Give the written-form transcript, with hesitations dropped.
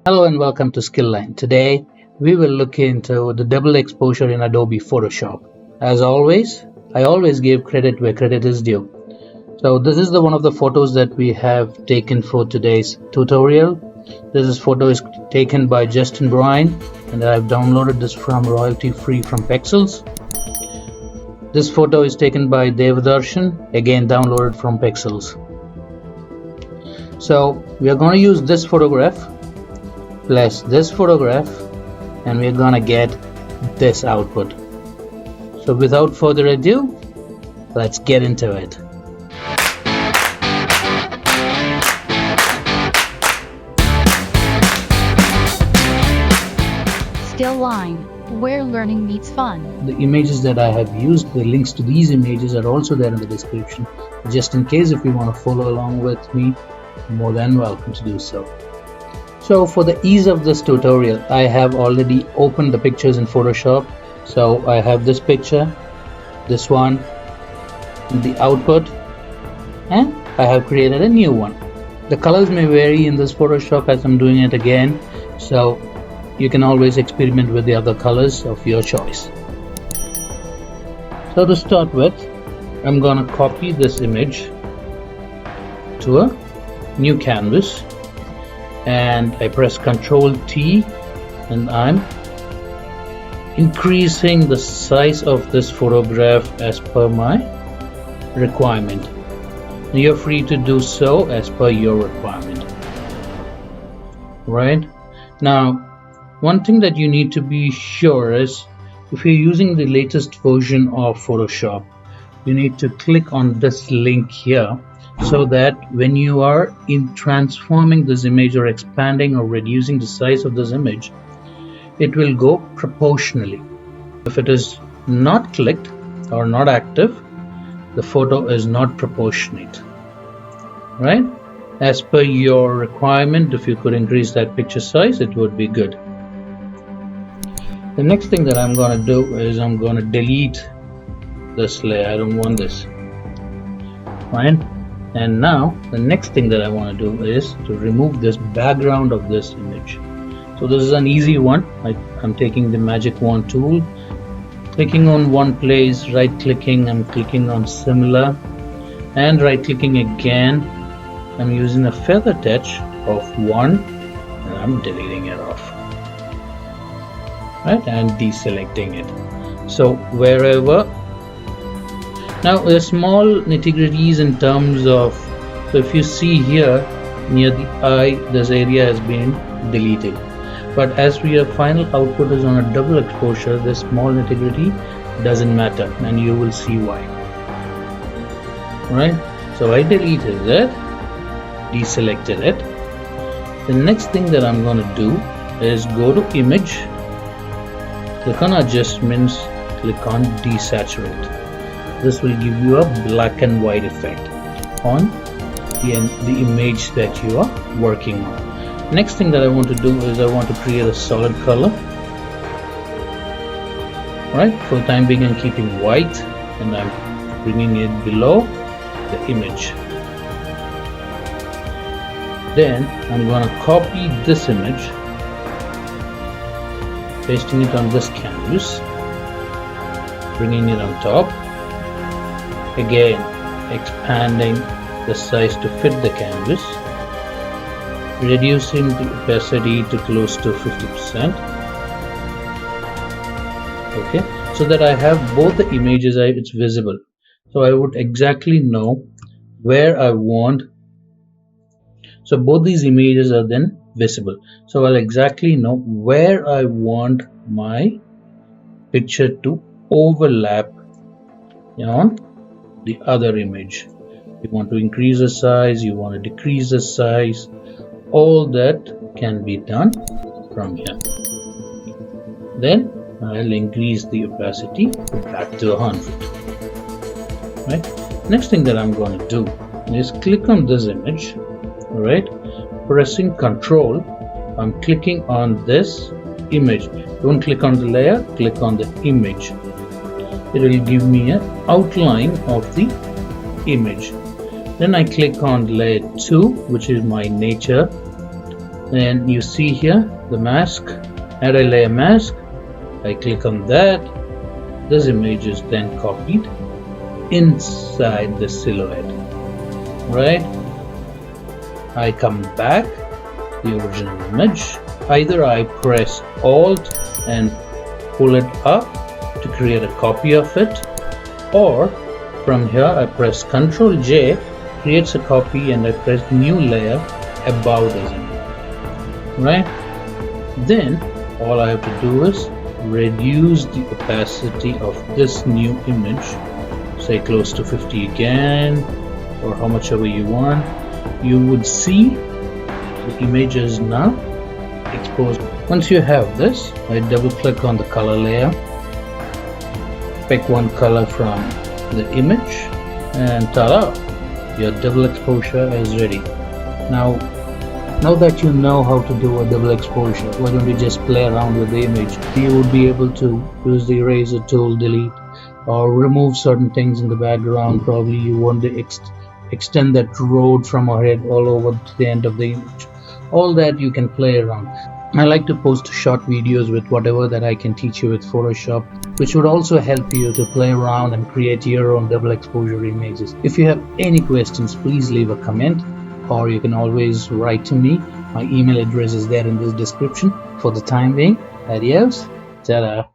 Hello and welcome to Skillline. Today we will look into the double exposure in Adobe Photoshop. As always, I always give credit where credit is due. So this is one of the photos that we have taken for today's tutorial. This photo is taken by Justin Bryan and I've downloaded this from royalty free from Pexels. This photo is taken by Devadarshan, again downloaded from Pexels. So we are going to use this photograph plus this photograph and we're gonna get this output. So without further ado, let's get into it. Skillline, where learning meets fun. The images that I have used, the links to these images are also there in the description. Just in case if you want to follow along with me, more than welcome to do so. So for the ease of this tutorial, I have already opened the pictures in Photoshop. So I have this picture, this one, the output, and I have created a new one. The colors may vary in this Photoshop as I'm doing it again, so you can always experiment with the other colors of your choice. So to start with, I'm gonna copy this image to a new canvas. And I press Ctrl T and I'm increasing the size of this photograph as per my requirement. You're free to do so as per your requirement. Right? Now, one thing that you need to be sure is if you're using the latest version of Photoshop, you need to click on this link here, so that when you are transforming this image or expanding or reducing the size of this image, it will go proportionally. If it is not clicked or not active, the photo is not proportionate. Right? As per your requirement, if you could increase that picture size, it would be good. The next thing that I'm going to do is I'm going to delete this layer. I don't want this. Fine. And now the next thing that I want to do is to remove this background of this image. So this is an easy one. I'm taking the magic wand tool, clicking on one place, right clicking, I'm clicking on similar, and right clicking again. I'm using a feather touch of 1 and I'm deleting it off, right, and deselecting it. So wherever. Now the small nitty-gritties in terms of, so if you see here near the eye, this area has been deleted, but as your final output is on a double exposure, this small nitty-gritty doesn't matter, and you will see why. Right? So I deleted it, deselected it. The next thing that I'm going to do is go to image, click on adjustments, click on desaturate. This will give you a black and white effect on the image that you are working on. Next thing that I want to do is I want to create a solid color. Right, for the time being I'm keeping white and I'm bringing it below the image. Then I'm going to copy this image, pasting it on this canvas, bringing it on top. Again, expanding the size to fit the canvas, reducing the opacity to close to 50%. Okay, so that I have both the images, it's visible. So I would exactly know where I want. So both these images are then visible. So I'll exactly know where I want my picture to overlap on the other image. You want to increase the size, you want to decrease the size, all that can be done from here. Then I'll increase the opacity back to 100. Right? Next thing that I'm going to do is click on this image, right? Pressing Ctrl, I'm clicking on this image. Don't click on the layer, click on the image. It will give me an outline of the image. Then I click on layer 2, which is my nature. And you see here the mask, add a layer mask. I click on that. This image is then copied inside the silhouette, right? I come back the original image. Either I press Alt and pull it up to create a copy of it, or from here I press Ctrl J, creates a copy, and I press new layer above this image, right? Then all I have to do is reduce the opacity of this new image, say close to 50 again, or how much ever you want. You would see the image is now exposed. Once you have this, I double click on the color layer, pick one color from the image, and ta-da! Your double exposure is ready. Now that you know how to do a double exposure, why don't you just play around with the image? You would be able to use the eraser tool, delete, or remove certain things in the background. Probably you want to extend that road from ahead all over to the end of the image. All that you can play around. I like to post short videos with whatever that I can teach you with Photoshop, which would also help you to play around and create your own double exposure images. If you have any questions, please leave a comment, or you can always write to me. My email address is there in this description. For the time being, adios, ta-da.